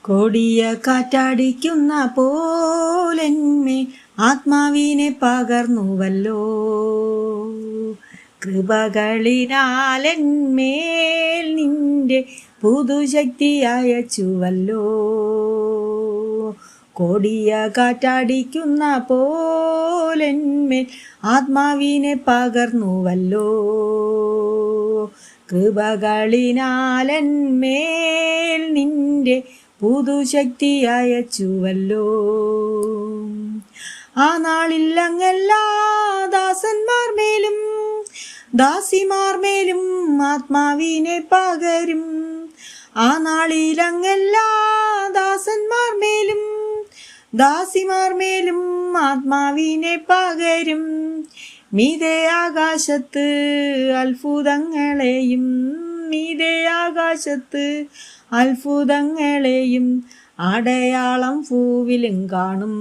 കൊടിയ കാറ്റടിക്കുന്ന പോലെന്മേ ആത്മാവിനെ പകർന്നുവല്ലോ. കൃപകളിനാലെന്മേൽ നിന്റെ പുതുശക്തി അയച്ചുവല്ലോ. കൊടിയ കാറ്റടിക്കുന്ന പോലെന്മേൽ ആത്മാവിനെ പകർന്നുവല്ലോ. കൃപകളിനാലെന്മേൽ നിന്റെ പുതുശക്തി അയച്ചുവല്ലോ. ആ നാളിൽ അങ്ങെല്ലാ ദാസന്മാർ മേലും ദാസിമാർ മേലും ആത്മാവിനെ പകരും. ആ നാളിൽ അങ്ങെല്ലാ ദാസന്മാർ മേലും ദാസിമാർ മേലും ആത്മാവിനെ പകരും. മീതെ ആകാശത്ത് അത്ഭുതങ്ങളെയും മീതെ ആകാശത്ത് അത്ഭുതങ്ങളെയും അടയാളം ഭൂവിലും കാണും,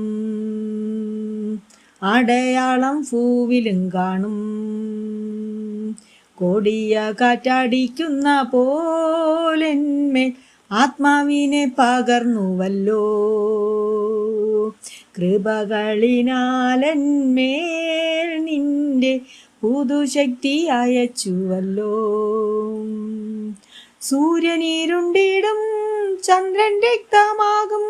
അടയാളം ഭൂവിലും കാണും. കൊടിയ കാറ്റടിക്കുന്ന പോലെന്മേൽ ആത്മാവിനെ പകർന്നുവല്ലോ. കൃപകളിനാലെന്മേൽ നിന്റെ പുതുശക്തി അയച്ചുവല്ലോ. സൂര്യനീരുണ്ടിടും ചന്ദ്രൻ രക്തമാകും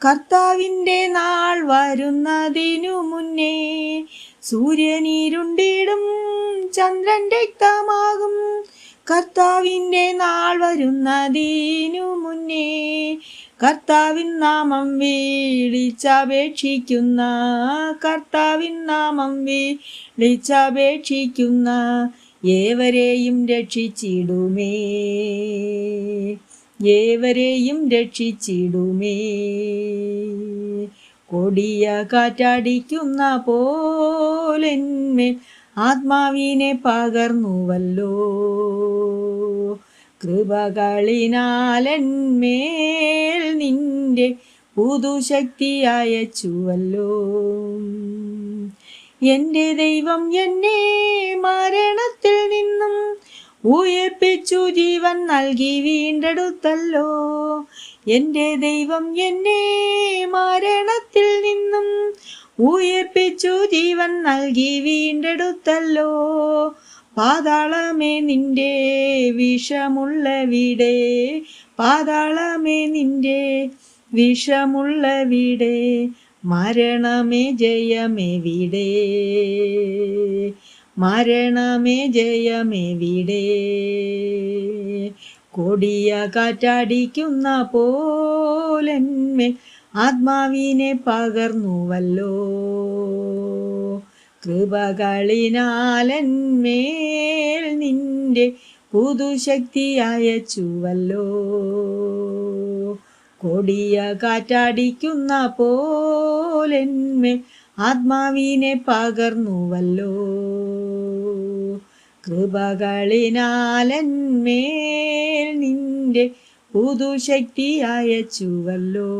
കർത്താവിൻ്റെ നാൾ വരുന്നതിനു മുന്നേ. സൂര്യനീരുണ്ടിടും ചന്ദ്രൻ രക്തമാകും കർത്താവിൻ്റെ നാൾ വരുന്നതിനു മുന്നേ. കർത്താവിൻ നാമം വിളിച്ചപേക്ഷിക്കുന്ന കർത്താവിൻ നാമം വിളിച്ചപേക്ഷിക്കുന്ന ഏവരെയും രക്ഷിച്ചിടുമേ, ഏവരെയും രക്ഷിച്ചിടുമേ. കൊടിയ കാറ്റടിക്കുന്ന പോലെന്മേൽ ആത്മാവിനെ പകർന്നുവല്ലോ. കൃപകളിനാലെന്മേൽ നിന്റെ പുതുശക്തി അയച്ചുവല്ലോ. എൻ്റെ ദൈവം എന്നെ മരണത്തിൽ നിന്നും ഉയർപ്പിച്ചു ജീവൻ നൽകി വീണ്ടെടുത്തല്ലോ. എൻ്റെ ദൈവം എന്നെ മരണത്തിൽ നിന്നും ഉയർപ്പിച്ചു ജീവൻ നൽകി വീണ്ടെടുത്തല്ലോ. പാതാളമേ നിന്റെ വിഷമുള്ളവിടെ, പാതാളമേ നിന്റെ വിഷമുള്ളവിടെ, മരണമേ ജയമെവിടെ, മരണമേ ജയമെവിടെ. കൊടിയ കാറ്റടിക്കുന്ന പോലെന്മേൽ ആത്മാവിനെ പകർന്നുവല്ലോ. കൃപകളിനാലെന്മേൽ നിന്റെ പുതുശക്തി അയച്ചുവല്ലോ. കൊടിയ കാറ്റടിക്കുന്ന പോലെന്മേൽ ആത്മാവിനെ പകർന്നുവല്ലോ. കൃപകളിനാലെന്മേൽ നിന്റെ പുതുശക്തി അയച്ചുവല്ലോ.